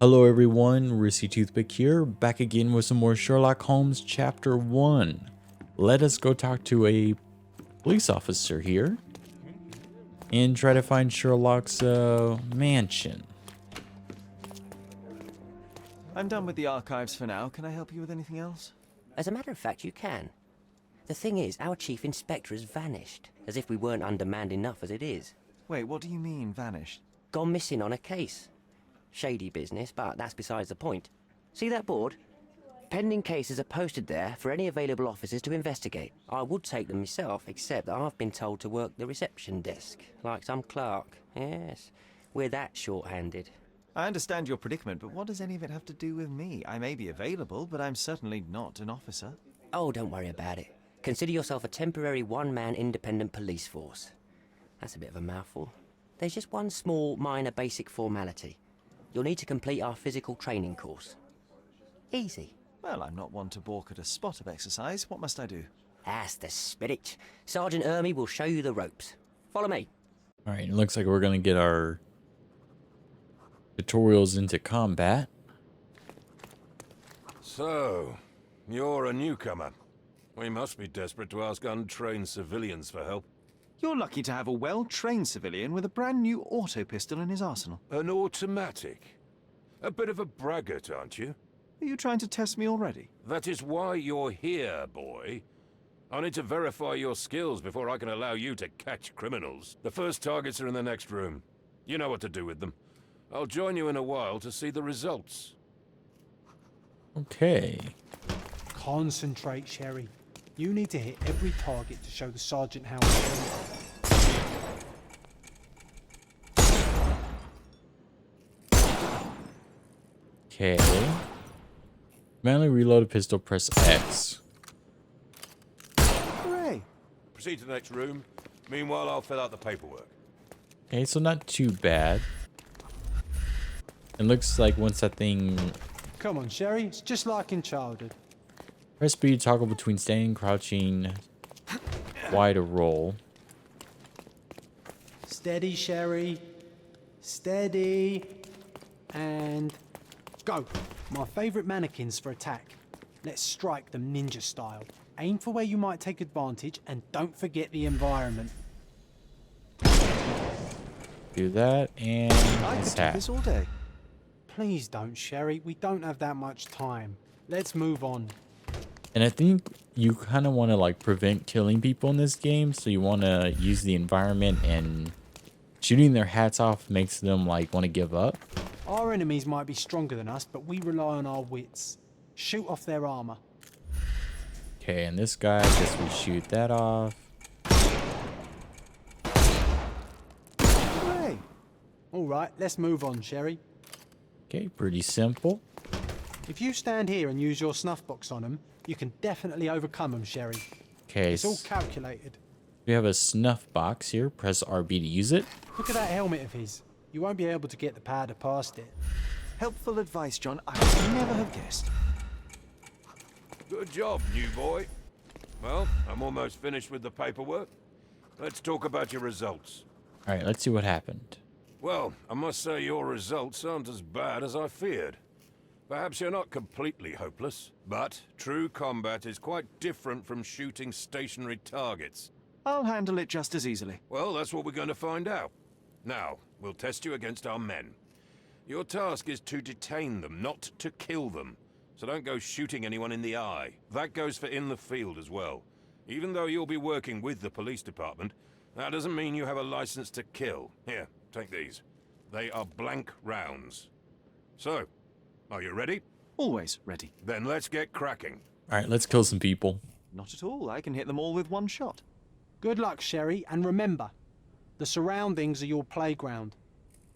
Hello everyone, Risky Toothpick here, back again with some more Sherlock Holmes Chapter 1. Let us go talk to a police officer here and try to find Sherlock's mansion. I'm done with the archives for now. Can I help you with anything else? As a matter of fact, you can. The thing is, our chief inspector has vanished, as if we weren't undermanned enough as it is. Wait, what do you mean, vanished? Gone missing on a case. Shady business, but that's besides the point. See that board? Pending cases are posted there for any available officers to investigate. I would take them myself, except that I've been told to work the reception desk, like some clerk. Yes, we're that short-handed. I understand your predicament, but what does any of it have to do with me? I may be available, but I'm certainly not an officer. Oh, don't worry about it. Consider yourself a temporary one-man independent police force. That's a bit of a mouthful. There's just one small, minor, basic formality. You'll need to complete our physical training course. Easy. Well, I'm not one to balk at a spot of exercise. What must I do? That's the spirit. Sergeant Ermy will show you the ropes. Follow me. Alright, it looks like we're going to get our tutorials into combat. So, you're a newcomer. We must be desperate to ask untrained civilians for help. You're lucky to have a well-trained civilian with a brand new auto pistol in his arsenal. An automatic? A bit of a braggart, aren't you? Are you trying to test me already? That is why you're here, boy. I need to verify your skills before I can allow you to catch criminals. The first targets are in the next room. You know what to do with them. I'll join you in a while to see the results. Okay. Concentrate, Sherry. You need to hit every target to show the sergeant how it's done. Okay. Manually reload a pistol, press X. Hooray! Proceed to the next room. Meanwhile, I'll fill out the paperwork. Okay, so not too bad. It looks like once that thing... Come on, Sherry. It's just like in childhood. Press B to toggle between standing, crouching, Y to roll. Steady, Sherry. Steady. And go. My favourite mannequins for attack. Let's strike them ninja style. Aim for where you might take advantage and don't forget the environment. Do that and I could do attack. this all day. Please don't, Sherry. We don't have that much time. Let's move on. And I think you kind of want to like prevent killing people in this game, so you want to use the environment, and shooting their hats off makes them like want to give up. Our enemies might be stronger than us, but we rely on our wits. Shoot off their armor. Okay, and this guy, I guess we shoot that off. Hooray! All right, let's move on, Sherry. Okay, pretty simple. If you stand here and use your snuff box on them, you can definitely overcome them, Sherry. Okay, It's all calculated. we have a snuff box here. Press RB to use it. Look at that helmet of his. You won't be able to get the powder past it. Helpful advice, John. I would never have guessed. Good job, new boy. Well, I'm almost finished with the paperwork. Let's talk about your results. All right, let's see what happened. Well, I must say your results aren't as bad as I feared. Perhaps you're not completely hopeless, but true combat is quite different from shooting stationary targets. I'll handle it just as easily. Well, that's what we're going to find out. Now, we'll test you against our men. Your task is to detain them, not to kill them. So don't go shooting anyone in the eye. That goes for in the field as well. Even though you'll be working with the police department, that doesn't mean you have a license to kill. Here, take these. They are blank rounds. So, are you ready? Always ready. Then let's get cracking. All right, let's kill some people. Not at all. I can hit them all with one shot. Good luck, Sherry, and remember, the surroundings are your playground.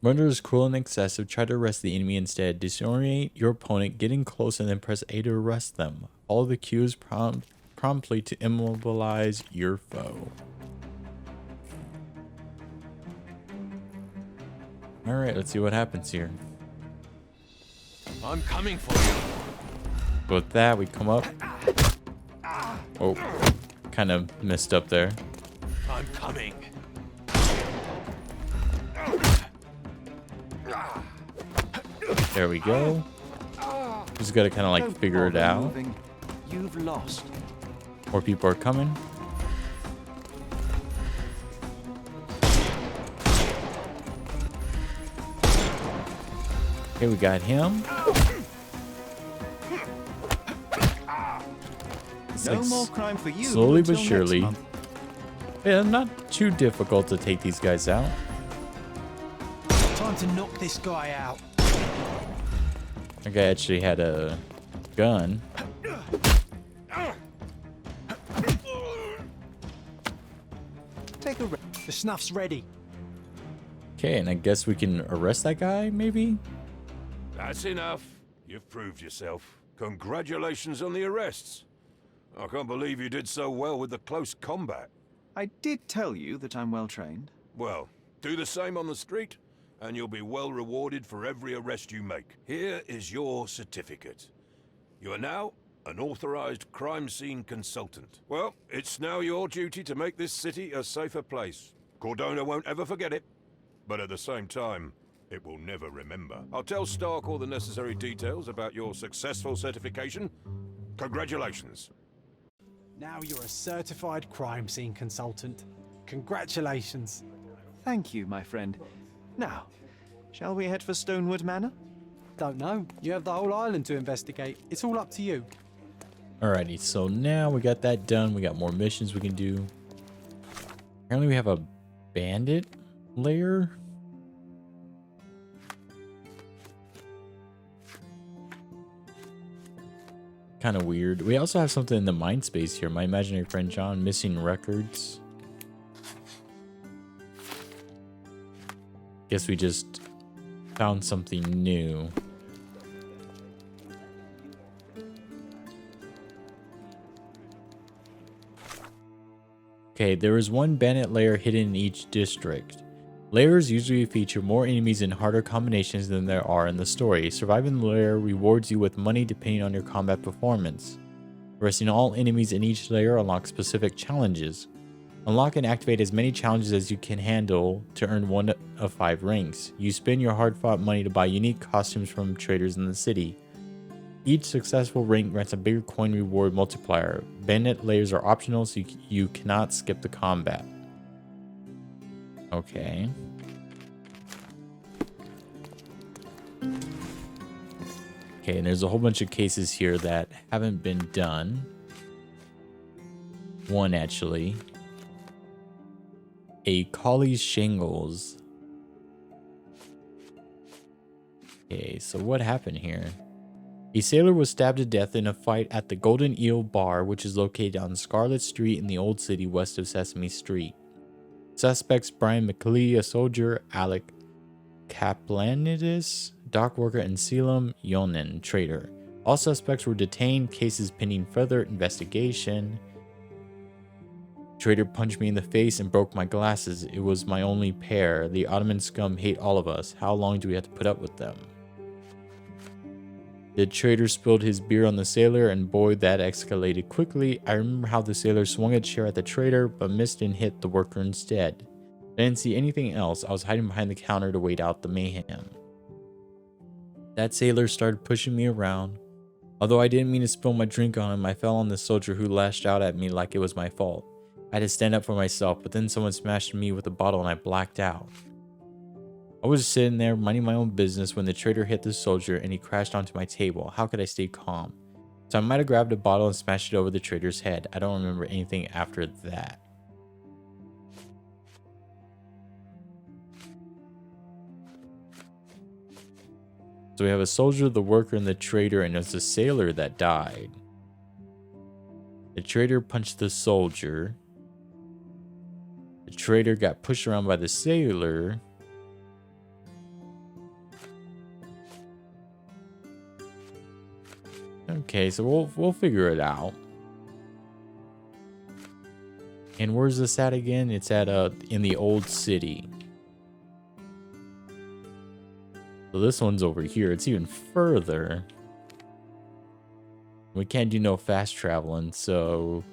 Murder is cruel and excessive. Try to arrest the enemy instead. Disorient your opponent, getting close, and then press A to arrest them. Follow the cues promptly to immobilize your foe. All right, let's see what happens here. I'm coming for you. With that, we come up. Oh, kind of messed up there. I'm coming. There we go. Just gotta kind of like Don't figure it bother out. moving. You've lost. More people are coming. Okay, we got him. It's No like more crime for you. slowly but until next surely. month. Yeah, not too difficult to take these guys out. Time to knock this guy out. That guy actually had a gun. Take a rest. The snuff's ready. Okay, and I guess we can arrest that guy, maybe? That's enough. You've proved yourself. Congratulations on the arrests. I can't believe you did so well with the close combat. I did tell you that I'm well trained. Well, do the same on the street, and you'll be well rewarded for every arrest you make. Here is your certificate. You are now an authorized crime scene consultant. Well, it's now your duty to make this city a safer place. Cordona won't ever forget it, but at the same time, it will never remember. I'll tell Stark all the necessary details about your successful certification. Congratulations. Now you're a certified crime scene consultant. Congratulations. Thank you, my friend. Now, shall we head for Stonewood Manor? Don't know. You have the whole island to investigate. It's all up to you. Alrighty, so now we got that done. We got more missions we can do. Apparently we have a bandit lair. Kind of weird. We also have something in the mind space here. My imaginary friend John, missing records. Guess we just found something new. Okay, there is one bandit lair hidden in each district. Lairs usually feature more enemies and harder combinations than there are in the story. Surviving the lair rewards you with money depending on your combat performance. Arresting all enemies in each lair unlocks specific challenges. Unlock and activate as many challenges as you can handle to earn 1 of 5 ranks. You spend your hard-fought money to buy unique costumes from traders in the city. Each successful rank grants a bigger coin reward multiplier. Bandit lairs are optional, so you cannot skip the combat. Okay. Okay, and there's a whole bunch of cases here that haven't been done. One, actually. A collie's shingles. Okay, so what happened here? A sailor was stabbed to death in a fight at the Golden Eel Bar, which is located on Scarlet Street in the Old City west of Sesame Street. Suspects Brian McLee, a soldier, Alec Kaplanidis, dock worker, and Selim Yonan, trader. All suspects were detained, cases pending further investigation. Trader punched me in the face and broke my glasses. It was my only pair. The Ottoman scum hate all of us. How long do we have to put up with them? The trader spilled his beer on the sailor, and boy, that escalated quickly. I remember how the sailor swung a chair at the trader, but missed and hit the worker instead. I didn't see anything else. I was hiding behind the counter to wait out the mayhem. That sailor started pushing me around. Although I didn't mean to spill my drink on him, I fell on the soldier who lashed out at me like it was my fault. I had to stand up for myself, but then someone smashed me with a bottle and I blacked out. I was sitting there minding my own business when the trader hit the soldier and he crashed onto my table. How could I stay calm? So I might have grabbed a bottle and smashed it over the trader's head. I don't remember anything after that. So we have a soldier, the worker, and the trader, and it was the sailor that died. The trader punched the soldier. The trader got pushed around by the sailor. Okay, so we'll figure it out. And where's this at again? It's at in the old city. So this one's over here. It's even further. We can't do no fast traveling, so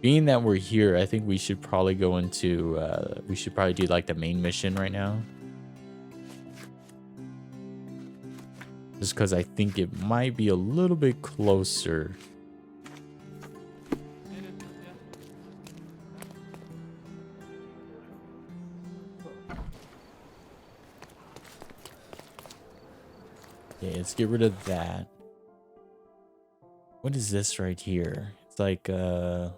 being that we're here, I think we should probably go into we should probably do like the main mission right now. Just because I think it might be a little bit closer. Okay, let's get rid of that. What is this right here? It's like a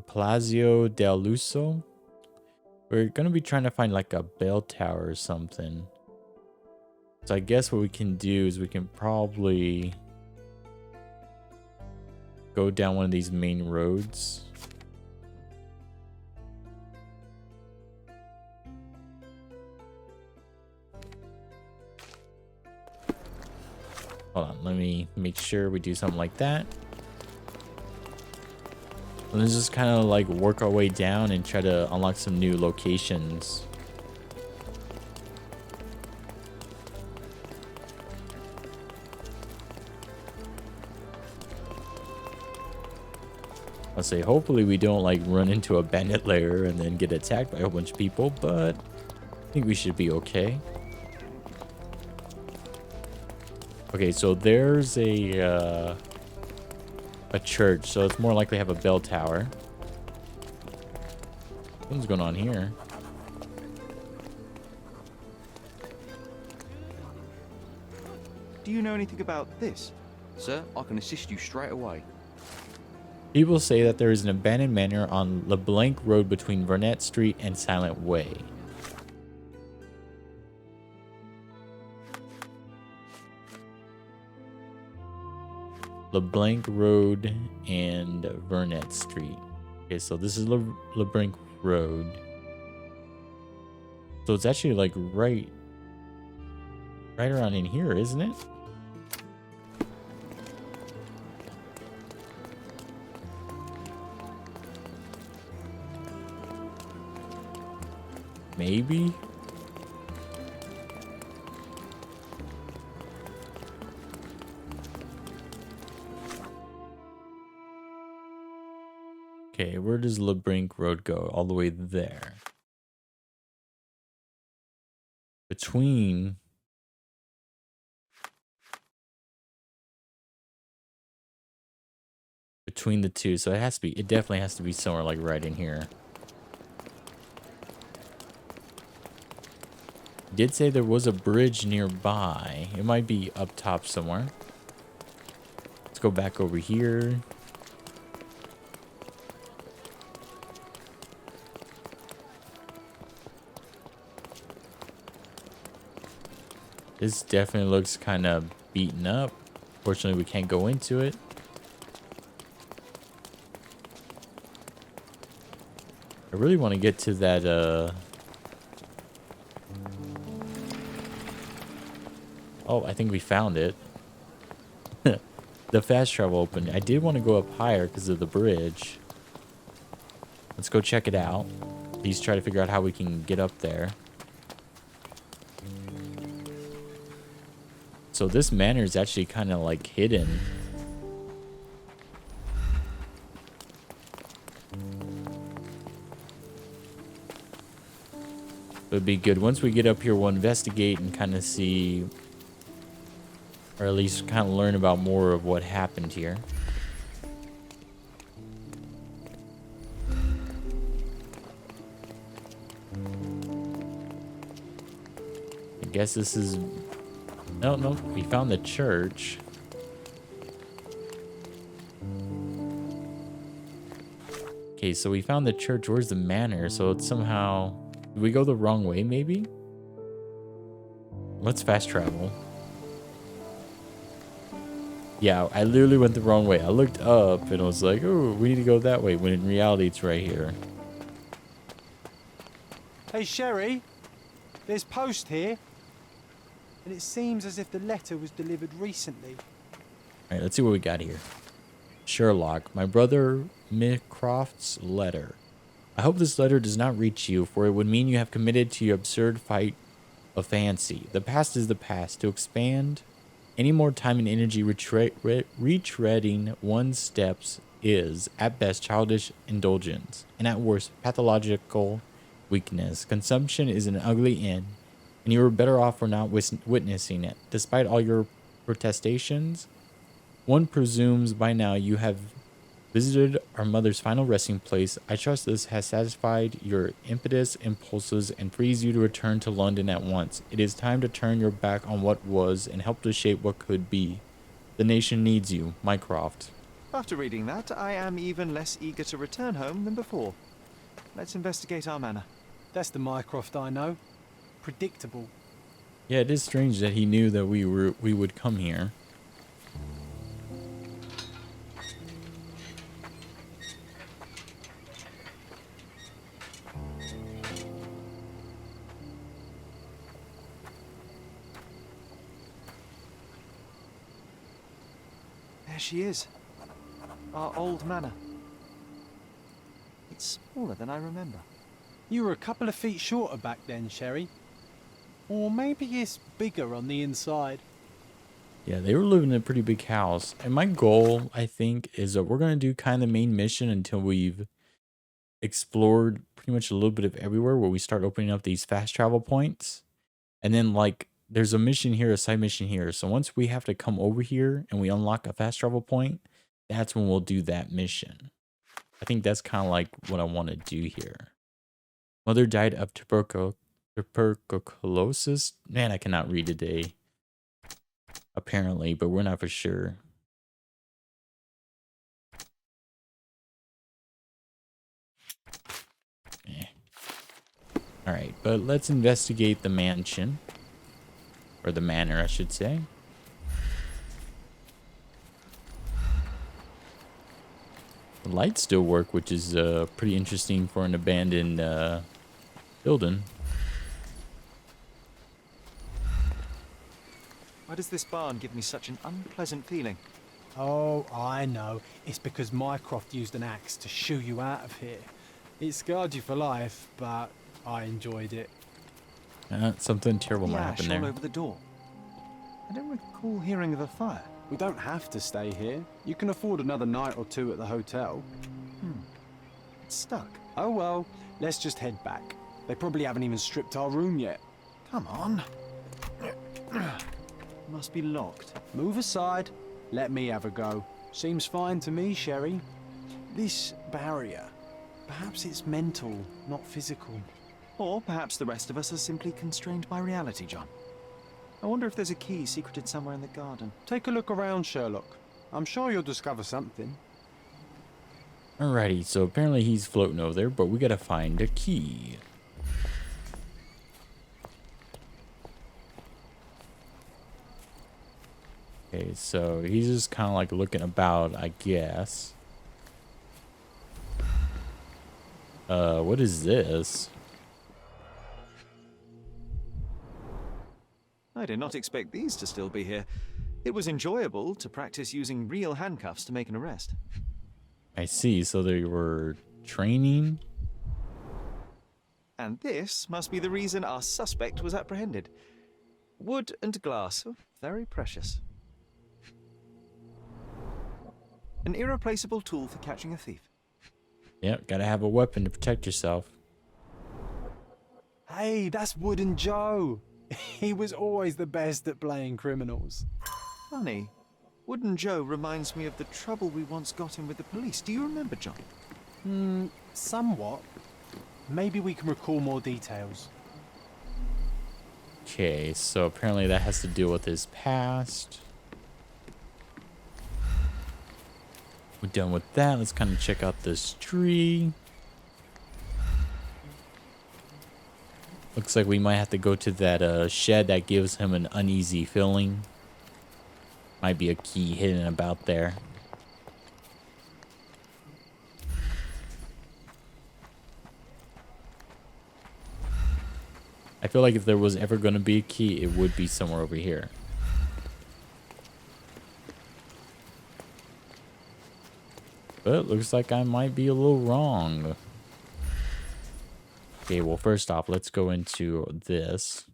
Palazzo del Lusso. We're gonna be trying to find like a bell tower or something. So I guess what we can do is we can probably go down one of these main roads. Hold on, let me make sure we do something like that. Let's just kind of like work our way down and try to unlock some new locations. I'll say hopefully we don't like run into a bandit lair and then get attacked by a whole bunch of people, but I think we should be okay. Okay, so there's a church, so it's more likely to have a bell tower. What's going on here? Do you know anything about this? Sir, I can assist you straight away. People say that there is an abandoned manor on LeBlanc Road between Vernet Street and Silent Way. LeBlanc Road and Vernet Street. Okay, so this is LeBlanc Road. So it's actually like right around in here, isn't it? Maybe. Okay, where does LeBlanc Road go? All the way there. Between the two, so it definitely has to be somewhere like right in here. Did say there was a bridge nearby. It might be up top somewhere. Let's go back over here. This definitely looks kind of beaten up. Fortunately, we can't go into it. I really want to get to that, Oh, I think we found it. The fast travel opened. I did want to go up higher because of the bridge. Let's go check it out. At least try to figure out how we can get up there. So this manor is actually kind of like hidden. It would be good. Once we get up here, we'll investigate and kind of see, or at least kind of learn about more of what happened here. I guess this is... No, we found the church. Okay, so we found the church. Where's the manor? So it's somehow... Did we go the wrong way, maybe? Let's fast travel. Yeah, I literally went the wrong way. I looked up and I was like, oh, we need to go that way, when in reality it's right here. Hey, Sherry, there's post here. And it seems as if the letter was delivered recently. Alright, let's see what we got here. Sherlock, my brother Mycroft's letter. I hope this letter does not reach you, for it would mean you have committed to your absurd fight of fancy. The past is the past. To expand any more time and energy retreading one's steps is, at best, childish indulgence, and at worst, pathological weakness. Consumption is an ugly end, and you were better off for not witnessing it. Despite all your protestations, one presumes by now you have visited our mother's final resting place. I trust this has satisfied your impetus, impulses, and frees you to return to London at once. It is time to turn your back on what was and help to shape what could be. The nation needs you, Mycroft. After reading that, I am even less eager to return home than before. Let's investigate our manor. That's the Mycroft I know. Predictable. Yeah, it is strange that he knew that we would come here. There she is. Our old manor. It's smaller than I remember. You were a couple of feet shorter back then, Sherry. Or maybe it's bigger on the inside. Yeah, they were living in a pretty big house. And my goal, I think, is that we're going to do kind of the main mission until we've explored pretty much a little bit of everywhere, where we start opening up these fast travel points. And then, like, there's a mission here, a side mission here. So once we have to come over here and we unlock a fast travel point, that's when we'll do that mission. I think that's kind of like what I want to do here. Mother died of tuberculosis. Man, I cannot read today. Apparently, but we're not for sure. Alright, but let's investigate the mansion. Or the manor, I should say. The lights still work, which is pretty interesting for an abandoned building. Why does this barn give me such an unpleasant feeling? Oh, I know. It's because Mycroft used an axe to shoo you out of here. It scarred you for life, but I enjoyed it. Something terrible might The happen ash all there. over the door. I don't recall hearing of a fire. We don't have to stay here. You can afford another night or two at the hotel. It's stuck. Oh well, let's just head back. They probably haven't even stripped our room yet. Come on. Must be locked. Move aside. Let me have a go. Seems fine to me, Sherry. This barrier, perhaps it's mental, not physical. Or perhaps the rest of us are simply constrained by reality, John. I wonder if there's a key secreted somewhere in the garden. Take a look around, Sherlock. I'm sure you'll discover something. Alrighty, so apparently he's floating over there, but we gotta find a key. Okay, so he's just kind of like looking about, I guess. What is this? I did not expect these to still be here. It was enjoyable to practice using real handcuffs to make an arrest. I see, so they were training? And this must be the reason our suspect was apprehended. Wood and glass, oh, very precious. An irreplaceable tool for catching a thief. Yep, gotta have a weapon to protect yourself. Hey, that's Wooden Joe. He was always the best at playing criminals. Funny, Wooden Joe reminds me of the trouble we once got in with the police. Do you remember, John? Somewhat. Maybe we can recall more details. Okay, so apparently that has to deal with his past. We're done with that. Let's kind of check out this tree. Looks like we might have to go to that shed that gives him an uneasy feeling. Might be a key hidden about there. I feel like if there was ever going to be a key, it would be somewhere over here. But it looks like I might be a little wrong. Okay, well, first off, let's go into this.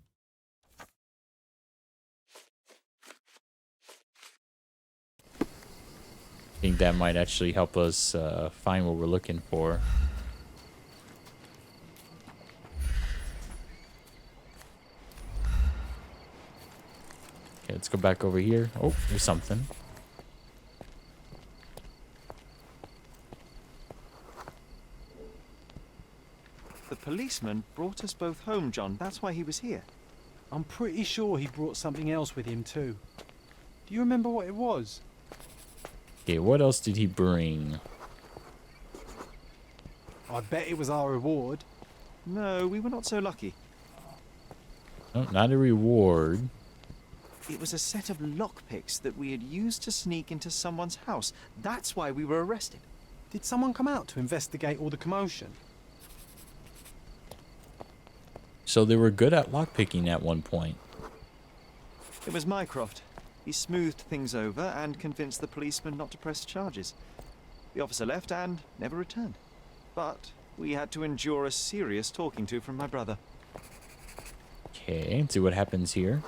I think that might actually help us find what we're looking for. let's go back over here. Oh, there's something. The policeman brought us both home, John. That's why he was here. I'm pretty sure he brought something else with him too. Do you remember what it was? Okay, what else did he bring? I bet it was our reward. No, we were not so lucky. Oh, not a reward. It was a set of lockpicks that we had used to sneak into someone's house. That's why we were arrested. Did someone come out to investigate all the commotion? So they were good at lockpicking at one point. It was Mycroft. He smoothed things over and convinced the policeman not to press charges. The officer left and never returned. But we had to endure a serious talking to from my brother. Okay, let's see what happens here.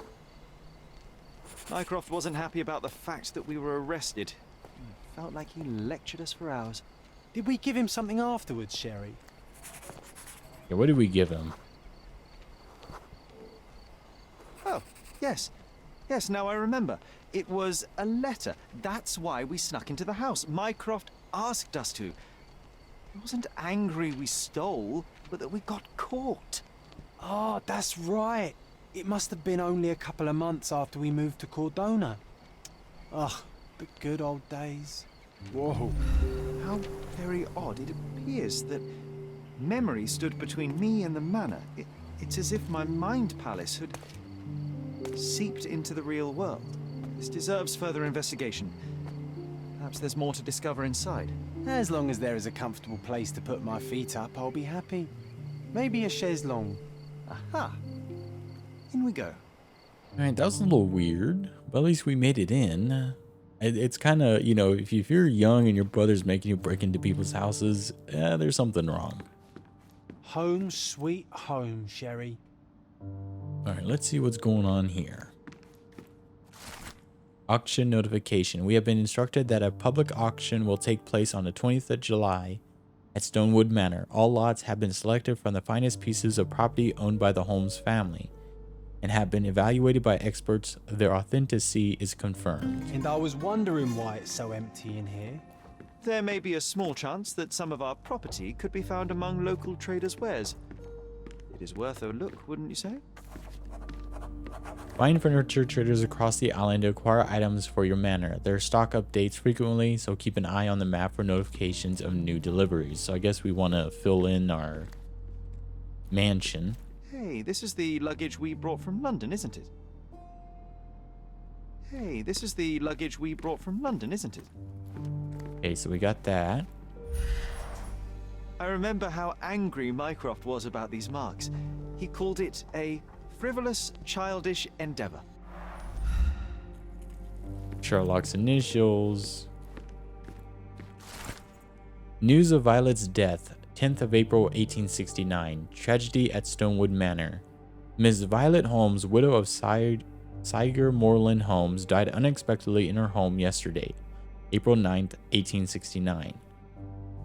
Mycroft wasn't happy about the fact that we were arrested. Felt like he lectured us for hours. Did we give him something afterwards, Sherry? Okay, what did we give him? Oh, yes. Yes, now I remember. It was a letter. That's why we snuck into the house. Mycroft asked us to. He wasn't angry we stole, but that we got caught. Oh, that's right. It must have been only a couple of months after we moved to Cordona. Ugh, the good old days. Whoa. How very odd. It appears that memory stood between me and the manor. It's as if my mind palace had seeped into the real world. This deserves further investigation. Perhaps there's more to discover inside. As long as there is a comfortable place to put my feet up, I'll be happy. Maybe a chaise longue. Aha! In we go. Alright, that was a little weird, but at least we made it in. It's kind of, you know, if you're young and your brother's making you break into people's houses, there's something wrong. Home sweet home, Sherry. Alright, let's see what's going on here. Auction notification. We have been instructed that a public auction will take place on the 20th of July at Stonewood Manor. All lots have been selected from the finest pieces of property owned by the Holmes family and have been evaluated by experts. Their authenticity is confirmed. And I was wondering why it's so empty in here. There may be a small chance that some of our property could be found among local traders' wares. It is worth a look, wouldn't you say? Find furniture traders across the island to acquire items for your manor. Their stock updates frequently, so keep an eye on the map for notifications of new deliveries. So I guess we want to fill in our mansion. Hey, this is the luggage we brought from London, isn't it? Hey, this is the luggage we brought from London, isn't it? Okay, so we got that. I remember how angry Mycroft was about these marks. He called it a frivolous, childish endeavor. Sherlock's initials. News of Violet's death, 10th of April 1869. Tragedy at Stonewood Manor. Miss Violet Holmes, widow of Siger Moreland Holmes, died unexpectedly in her home yesterday, April 9th, 1869.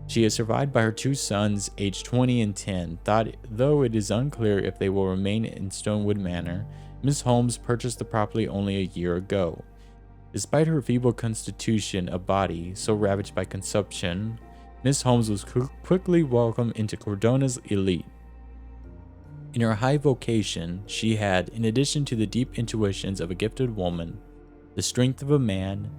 She is survived by her two sons, aged 20 and 10. Though it is unclear if they will remain in Stonewood Manor, Miss Holmes purchased the property only a year ago. Despite her feeble constitution of body, so ravaged by consumption, Miss Holmes was quickly welcomed into Cordona's elite. In her high vocation, she had, in addition to the deep intuitions of a gifted woman, the strength of a man,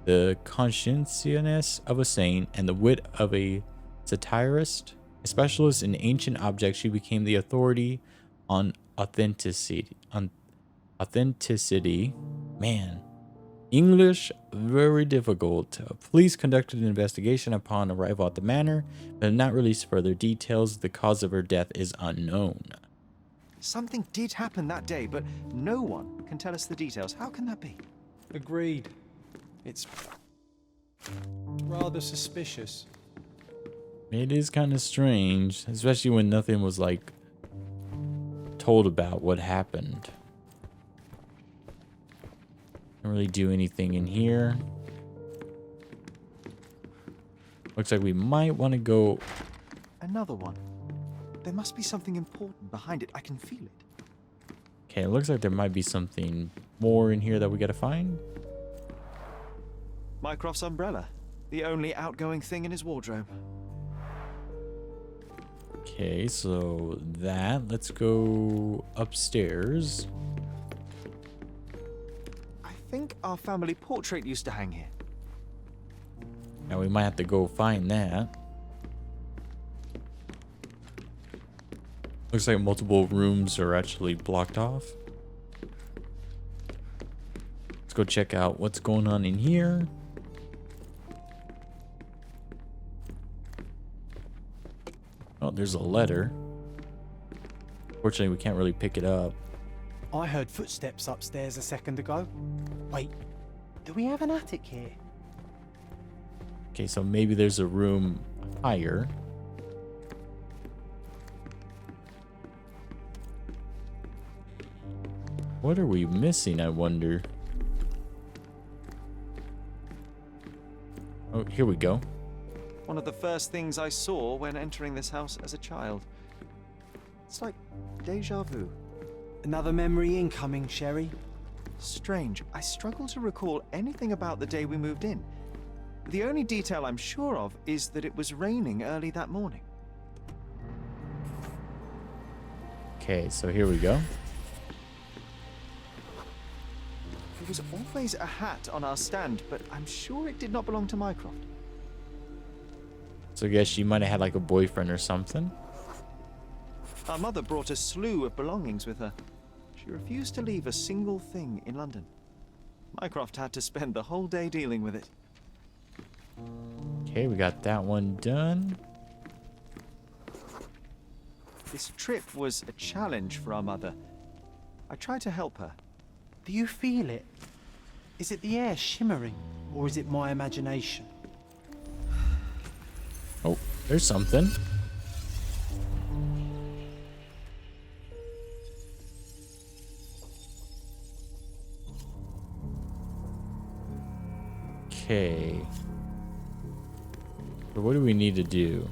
the conscientiousness of a saint, and the wit of a satirist. A specialist in ancient objects, she became the authority on authenticity. Man. English, very difficult. Police conducted an investigation upon arrival at the manor, but have not released further details. The cause of her death is unknown. Something did happen that day, but no one can tell us the details. How can that be? Agreed. It's rather suspicious. It is kind of strange, especially when nothing was like told about what happened. Can't really do anything in here. Looks like we might want to go. Another one. There must be something important behind it. I can feel it. Okay, it looks like there might be something more in here that we gotta find? Mycroft's umbrella. The only outgoing thing in his wardrobe. Okay, so that. Let's go upstairs. I think our family portrait used to hang here. Now we might have to go find that. Looks like multiple rooms are actually blocked off. Let's go check out what's going on in here. Oh, there's a letter. Fortunately, we can't really pick it up. I heard footsteps upstairs a second ago. Wait, do we have an attic here? Okay, so maybe there's a room higher. What are we missing, I wonder? Oh, here we go. One of the first things I saw when entering this house as a child. It's like deja vu. Another memory incoming, Sherry. Strange. I struggle to recall anything about the day we moved in. The only detail I'm sure of is that it was raining early that morning. Okay, so here we go. There was always a hat on our stand, but I'm sure it did not belong to Mycroft. So I guess she might have had like a boyfriend or something. Our mother brought a slew of belongings with her. She refused to leave a single thing in London. Mycroft had to spend the whole day dealing with it. Okay, we got that one done. This trip was a challenge for our mother. I tried to help her. Do you feel it? Is it the air shimmering, or is it my imagination? Oh, there's something. Okay. So what do we need to do?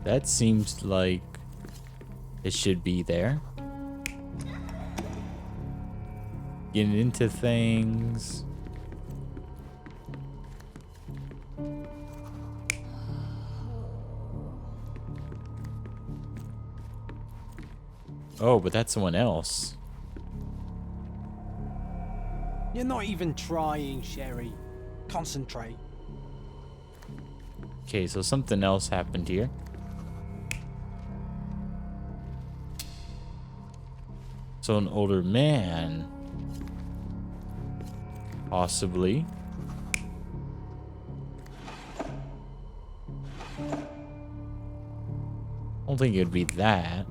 That seems like it should be there. Getting into things. Oh, but that's someone else. You're not even trying, Sherry. Concentrate. Okay, so something else happened here. So an older man. Possibly. I don't think it'd be that.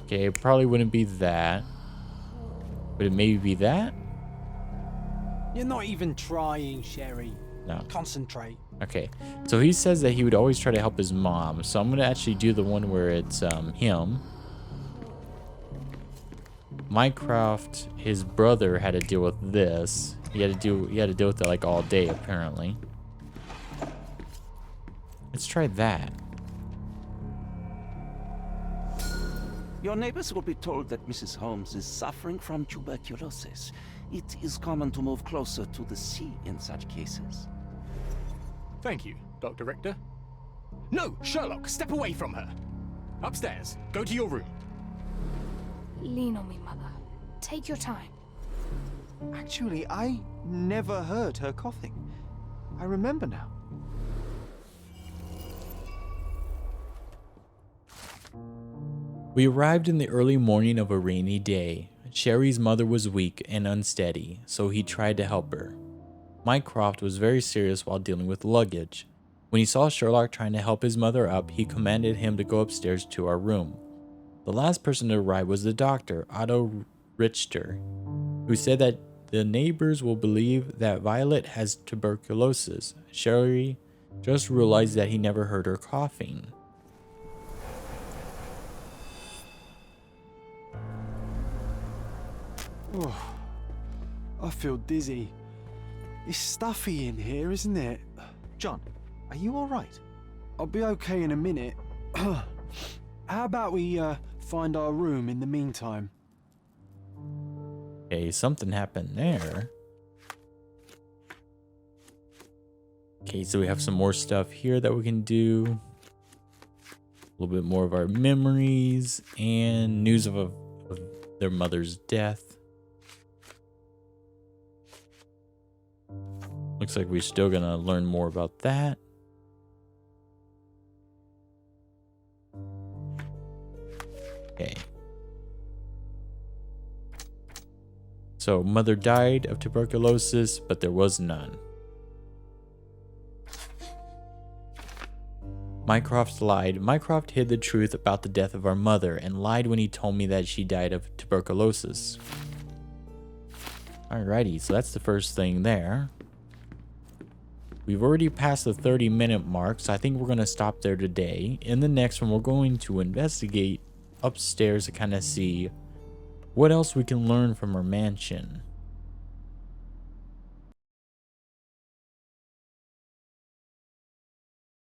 Okay, it probably wouldn't be that. But it maybe be that? You're not even trying, Sherry. No. Concentrate. Okay, so he says that he would always try to help his mom. So I'm gonna actually do the one where it's him. Mycroft, his brother, had to deal with this. He had to deal with it like all day apparently. Let's try that. Your neighbors will be told that Mrs. Holmes is suffering from tuberculosis. It is common to move closer to the sea in such cases. Thank you, Dr. Richter. No, Sherlock, step away from her. Upstairs. Go to your room. Lean on me, Mother. Take your time. Actually, I never heard her coughing. I remember now. We arrived in the early morning of a rainy day. Sherry's mother was weak and unsteady, so he tried to help her. Mycroft was very serious while dealing with luggage. When he saw Sherlock trying to help his mother up, he commanded him to go upstairs to our room. The last person to arrive was the doctor, Otto Richter, who said that the neighbors will believe that Violet has tuberculosis. Sherry just realized that he never heard her coughing. I feel dizzy. It's stuffy in here, isn't it? John, are you all right? I'll be okay in a minute. How about we find our room in the meantime? Okay, something happened there. Okay, so we have some more stuff here that we can do. A little bit more of our memories and news of their mother's death. Looks like we're still gonna learn more about that. Okay. So, mother died of tuberculosis, but there was none. Mycroft lied. Mycroft hid the truth about the death of our mother and lied when he told me that she died of tuberculosis. Alrighty, so that's the first thing there. We've already passed the 30-minute mark, so I think we're going to stop there today. In the next one, we're going to investigate upstairs to kind of see what else we can learn from our mansion.